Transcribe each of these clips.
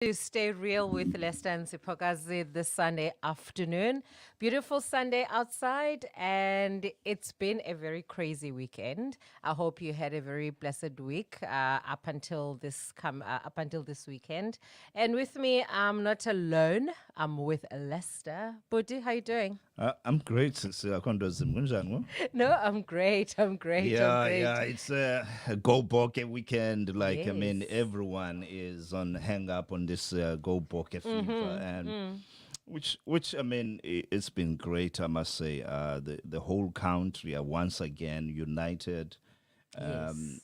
To stay real with Lester and Sipokazi this Sunday afternoon. Beautiful Sunday outside, and it's been a very crazy weekend. I hope you had a very blessed week up until this weekend. And with me, I'm not alone. I'm with Lester. Buddy, how you doing? I'm great, Sister Kondozim. Kunjani, wo? No, I'm great. I'm great. I'm great. It's a go Boke weekend. Yes. Everyone is on hang up on this go Boke fever, and which it's been great. I must say, the whole country are once again united Yes.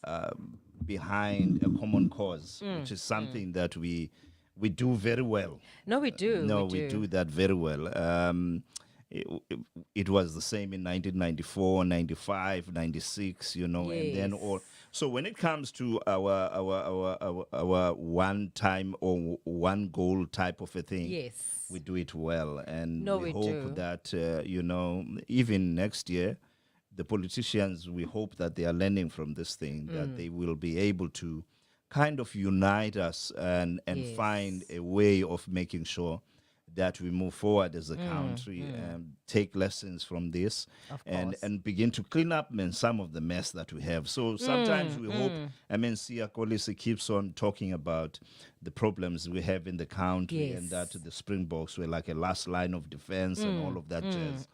behind a common cause, which is something that we do very well. No, we do. No, We we do. do that very well. It, it was the same in 1994, 95, 96, and then all. Yes. So when it comes to our one time or one goal type of a thing, Yes. we do it well, and No, we we hope do. that even next year, the politicians, we hope that they are learning from this thing, that they will be able to kind of unite us and find Yes. a way of making sure that we move forward as a country and take lessons from this Of and course. and begin to clean up some of the mess that we have. So sometimes we hope, Sia Kolisi keeps on talking about the problems we have in the country and that Yes. the Springboks were like a last line of defense and all of that jazz,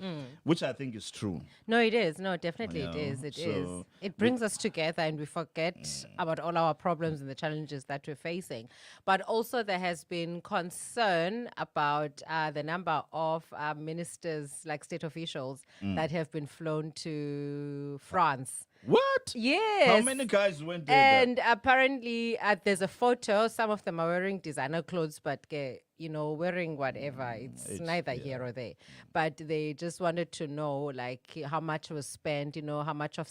which I think is true. No, it is. No, definitely it is. It is. So It brings us together and we forget about all our problems and the challenges that we're facing. But also, there has been concern about the number of ministers, like state officials, that have been flown to France. what? Yes. How many guys went there? And apparently, there's a photo. Some of them are wearing designer clothes, but wearing whatever. It's neither here or there. But they just wanted to know, like, how much was spent. How much of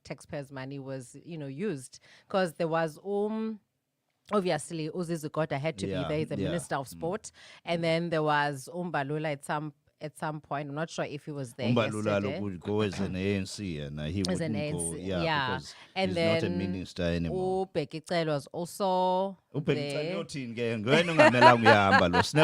taxpayers' money was, used, because there was obviously Uzi Zukota had to be Yeah, there. He's a yeah. minister of sport, and then there was Balula at some point. I'm not sure if he was there Umbalula yesterday. would go as an ANC and he As wouldn't an go, ANC, because and he's then not a minister anymore. Ubhekicelo was also there.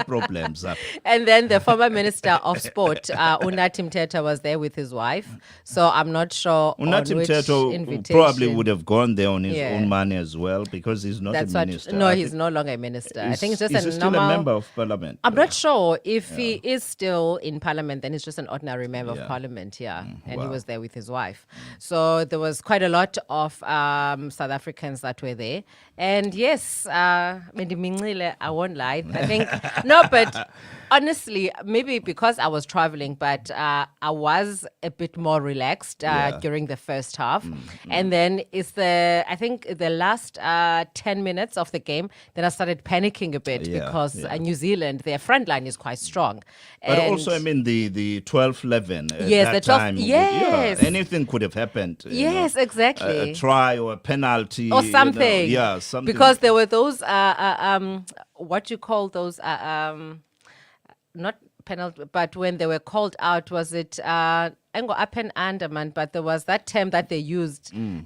Problems up. And then the former minister of sport, Unatim Teta, was there with his wife. So I'm not sure on Unatim which Teto invitation. probably would have gone there on his Yeah. own money as well because he's not That's a what. minister. No, I he's think- no longer a minister. I think it's just is he a still normal. a member of parliament? I'm not sure if he is still in parliament, then he's just an ordinary member Yeah. of parliament, yeah. And he wow. was there with his wife. So there was quite a lot of South Africans that were there. And yes, Mendimingile, I won't lie. I think, no, but honestly, maybe because I was traveling, but I was a bit more relaxed during the first half. And then I think the last 10 minutes of the game, then I started panicking a bit Yeah, because yeah. New Zealand, their front line is quite strong. But And also, the 12-11 at Yes, that the 12 time. yes. Anything could have happened. Yes, exactly. A try or a penalty. or something. Something. Because there were those, what you call those, not penalty, but when they were called out, was it Engo up and underman? But there was that term that they used when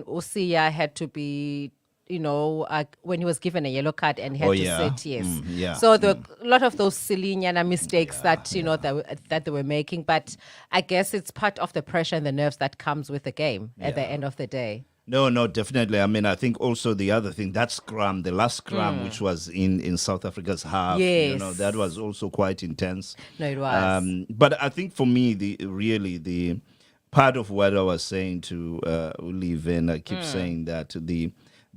Usia had to be, when he was given a yellow card and he had Oh, to yeah. sit, yes. Yeah. So there were a lot of those silly nyana mistakes that that they were making, but I guess it's part of the pressure and the nerves that comes with the game at the Yeah. end of the day. No, definitely. I think also the other thing, that scrum, the last scrum, which was in South Africa's half, Yes. that was also quite intense. No, it was. But I think for me, the part of what I was saying to Olive, and I keep saying that the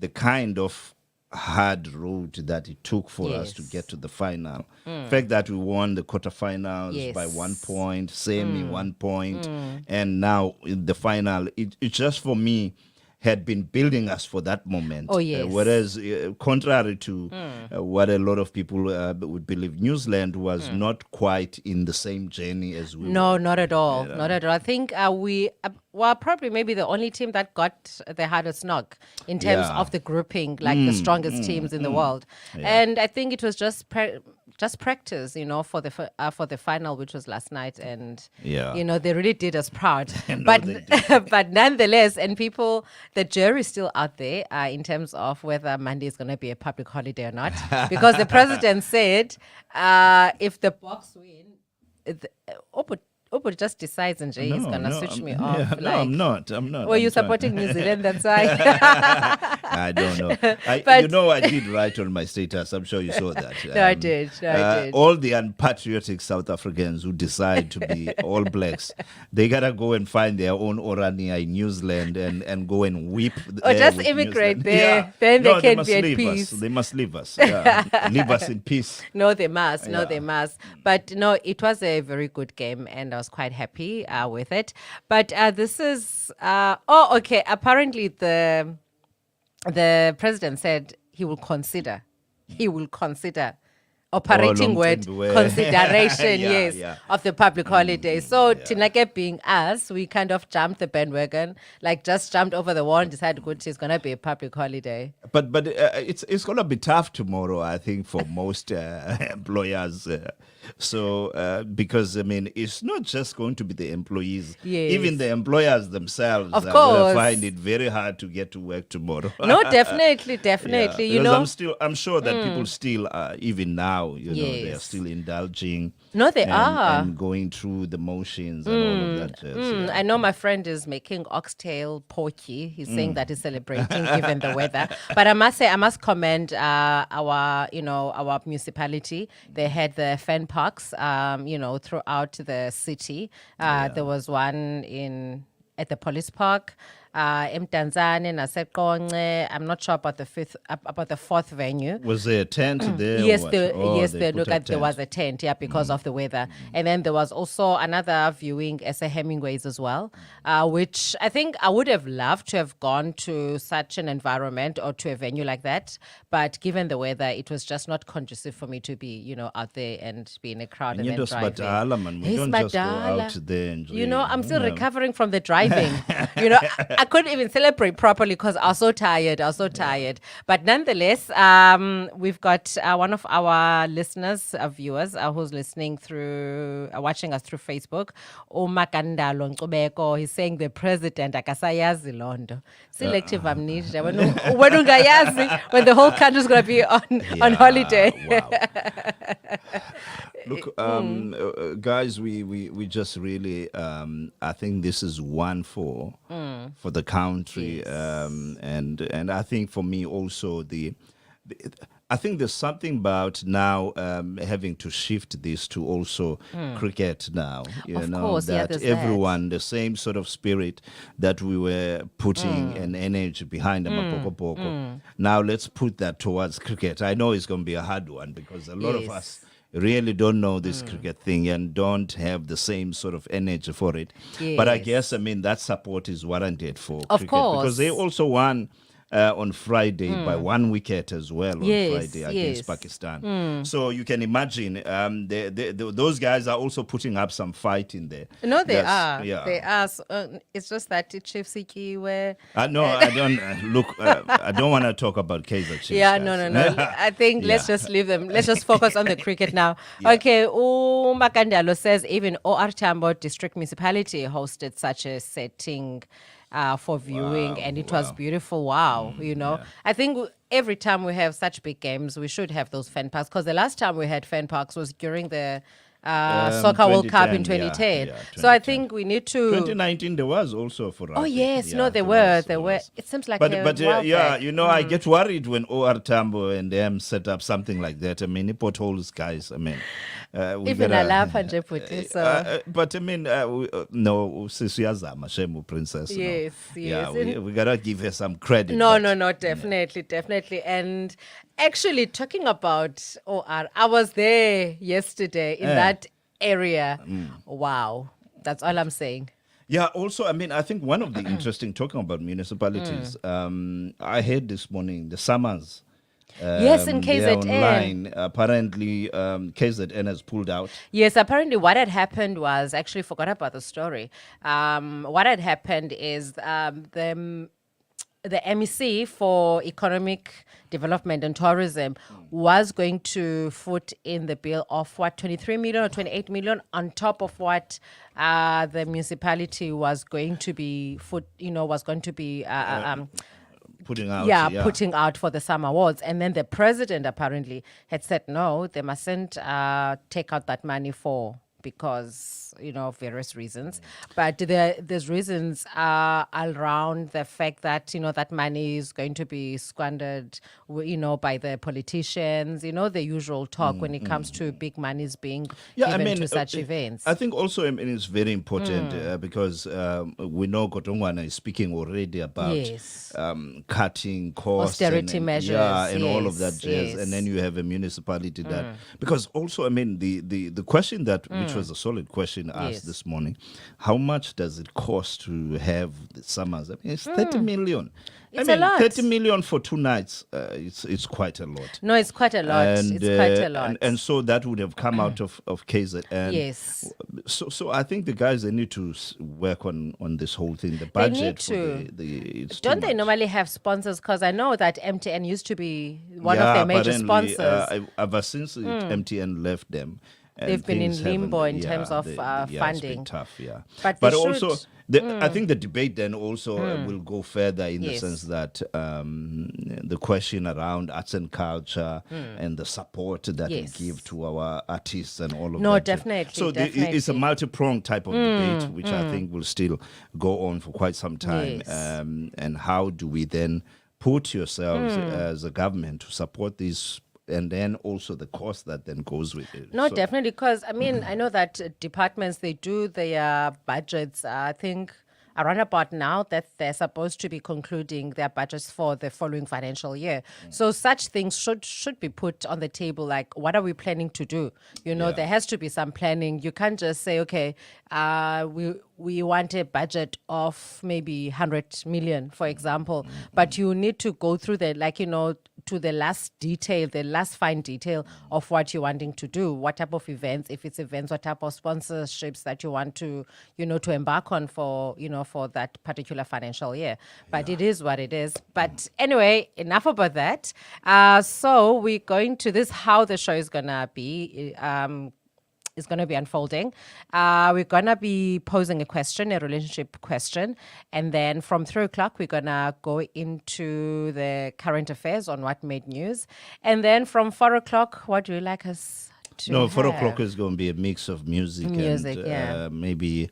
kind of hard road that it took for us to Yes. get to the final. The fact that we won the quarterfinals by Yes. 1 point, semi 1 point, and now in the final, it just for me had been building us for that moment. Oh, yes. Whereas, contrary to what a lot of people would believe, New Zealand was not quite in the same journey as we No, were. not at all. Not at all. I think we were probably maybe the only team that got the hardest knock in terms Yeah. of the grouping, like the strongest teams in the world. And I think it was just just practice, for the final, which was last night, and Yeah. they really did us proud. No, but they did. but nonetheless, and people, the jury's still out there in terms of whether Monday is going to be a public holiday or not, because the president said if the Boks win, Opo just decides and Jay is gonna switch me off. Yeah, no, I'm not. Were you supporting New Zealand? That's why. I don't know. But- I did write on my status. I'm sure you saw that. No, I did. I did. All the unpatriotic South Africans who decide to be All Blacks, they gotta go and find their own Orania in New Zealand and go and weep. Or there just with New immigrate Zealand. there, Yeah. then they No, can must be at leave peace. Us. They must leave us. Yeah. Leave us in peace. No, they must. No, Yeah. they must. But no, it was a very good game, and I was quite happy with it. But this is okay. Apparently, the president said he will consider. He will consider. Operating word consideration, Yeah, yes, yeah. of the public holiday. So Tinake being us, we kind of jumped the bandwagon, like just jumped over the wall and decided, good, it's gonna be a public holiday. But it's gonna be tough tomorrow, I think, for most employers. Because I mean, it's not just going to be the employees. Yes. Even the employers themselves Of are going course. to find it very hard to get to work tomorrow. No, definitely. Yeah, You because know, I'm sure that people still, even now, they're Yes. still indulging. No, they and, are. and going through the motions and all of that. Yeah. I know my friend is making oxtail porky. He's saying that he's celebrating given the weather. But I must say, I must commend our municipality. They had the fan parks, throughout the city. There was one at the police park. In Tanzania, Nasekonce. I'm not sure about the fourth venue. Was there a tent there? or Yes, what? there They put a there was tent. a tent, because of the weather. And then there was also another viewing as a Hemingway's as well, which I think I would have loved to have gone to such an environment or to a venue like that. But given the weather, it was just not conducive for me to be, out there and be in a crowd and then Nyentos driving. Badala, man. We Yes, don't just go Badala. out there and I'm still Yeah. recovering from the driving. I couldn't even celebrate properly because I was so tired. But nonetheless, we've got one of our listeners, viewers, who's watching us through Facebook. Umakandalo Nkubeko. He's saying the president akasayazi londo. Selective amnesia. When ungayazi, when the whole country's going to be on holiday. Wow. Look, guys, we just really, I think this is one for the country, Yes. and I think for me also I think there's something about now having to shift this to also cricket now. Of course, yeah, that there's everyone, the same sort of spirit that we were putting an energy behind the Mapokopoko. Now let's put that towards cricket. I know it's going to be a hard one because a lot of Yes. us really don't know this cricket thing and don't have the same sort of energy for it. But I Yes. guess, that support is warranted for Of cricket course. because they also won on Friday by 1 wicket as well on Yes, Friday against yes. Pakistan. So you can imagine those guys are also putting up some fight in there. No, they That's- are. Yeah. They are. So, it's just that Chief Siki where. No, I don't look. I don't want to talk about Kaiser Chiefs. Yeah, guys. no. I think let's Yeah. just leave them. Let's just focus on the cricket now. Okay, Makandalo says even OR Tambo District Municipality hosted such a setting for viewing, and it was beautiful. Wow, I think every time we have such big games, we should have those fan parks because the last time we had fan parks was during the Soccer World Cup in 2010, 2010. yeah, So I 2010. think we need to. 2019 there was also for us. Oh yes, Yeah, no, there were. It seems like But a but while yeah, back. I get worried when OR Tambo and them set up something like that. The potholes, guys. We Even gotta- alapha nje futhi, so. But no, sisiyazama shemu princess. no. Yes, Yeah, yes. we gotta give her some credit. No, but- definitely. And actually, talking about OR, I was there yesterday in that area. Wow. That's all I'm saying. Yeah, also, I think one of the interesting, talking about municipalities, I heard this morning the summers. Yes, in they're KZN. online. Apparently, KZN has pulled out. Yes, apparently what had happened was, actually forgot about the story. What had happened is the MEC for Economic Development and Tourism was going to foot in the bill of what, 23 million or 28 million on top of what the municipality was going to be Putting out. putting out for the summer awards. And then the president apparently had said no, they mustn't take out that money because of various reasons. But there's reasons around the fact that that money is going to be squandered by the politicians, the usual talk when it comes to big monies being given to such events. I think also it's very important because we know Kotongwana is speaking already about Yes. cutting costs, Austerity measures, and all of that yes, jazz. yes. And then you have a municipality that, because also the question that which was a solid question asked Yes. this morning, how much does it cost to have the summers? I mean, it's 30 million. It's a lot. 30 million for 2 nights. It's quite a lot. No, it's quite a lot. And, It's quite a lot. And so that would have come out of KZN. Yes. So I think the guys, they need to work on this whole thing. The budget. need to. It's Don't too they much. normally have sponsors? Because I know that MTN used to be one of their major apparently, sponsors. Ever since MTN left them, and They've been in things haven't- limbo in terms of It's been funding. tough, yeah. But But they also, should- I think the debate then also will go further in the Yes. sense that the question around arts and culture and the support that Yes. we give to our artists and all of No, that. definitely, So it's a definitely. multi-pronged type of debate, which I think will still go on for quite some time. Yes. And how do we then put yourselves as a government to support these, and then also the cost that then goes with it. No, So- definitely. Because, I mean, I know that departments, they do their budgets, I think, around about now that they're supposed to be concluding their budgets for the following financial year. So such things should be put on the table, like, what are we planning to do? There has to be some planning. You can't just say, okay, we want a budget of maybe 100 million, for example, but you need to go through to the last detail, the last fine detail of what you're wanting to do, what type of events, if it's events, what type of sponsorships that you want to, to embark on for that particular financial year. But it is what it is. But anyway, enough about that. So we're going to this, how the show is going to be. Is going to be unfolding. We're going to be posing a question, a relationship question. And then from 3 o'clock, we're going to go into the current affairs on what made news. And then from 4 o'clock, what do you like us to No, 4 have? o'clock is going to be a mix of music Music, and yeah. maybe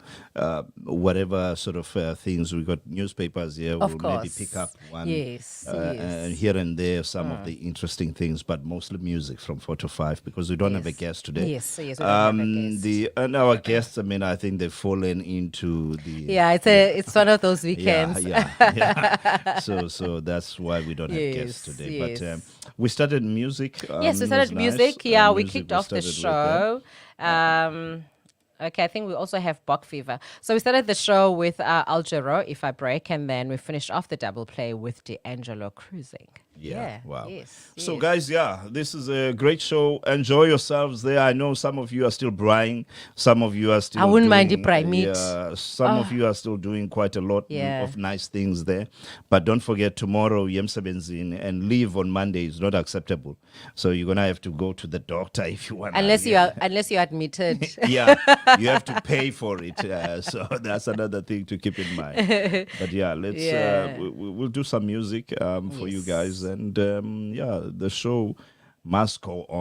whatever sort of things. We got newspapers here. Of we'll maybe course. pick up one. Yes, yes. And here and there, some of the interesting things, but mostly music from 4 to 5 because we don't have a Yes. guest today. Yes, we don't have a guest. And our guests, I mean, I think they've fallen into the. Yeah, it's one of those Yeah, weekends. yeah. So that's why we don't have guests Yes, today. yes. But we started music. Yes, we it started was nice. music. Yeah, we Music, kicked off the started with that. show. Okay, I think we also have Bok Fever. So we started the show with Al Jarreau, If I Break, and then we finished off the double play with D'Angelo Cruising. Yeah. Wow. Yes. So, yes. guys, this is a great show. Enjoy yourselves there. I know some of you are still braaiing. Some of you are still. I wouldn't mind doing, the braai meat. Yeah, some of you are still doing quite a lot Yeah. of nice things there. But don't forget, tomorrow, Yemsebenzin, and leave on Monday is not acceptable. So you're gonna have to go to the doctor if you want. Unless you're admitted. Yeah, you have to pay for it. So that's another thing to keep in mind. But yeah, let's Yeah. we'll do some music for you Yes. guys, and the show must go on.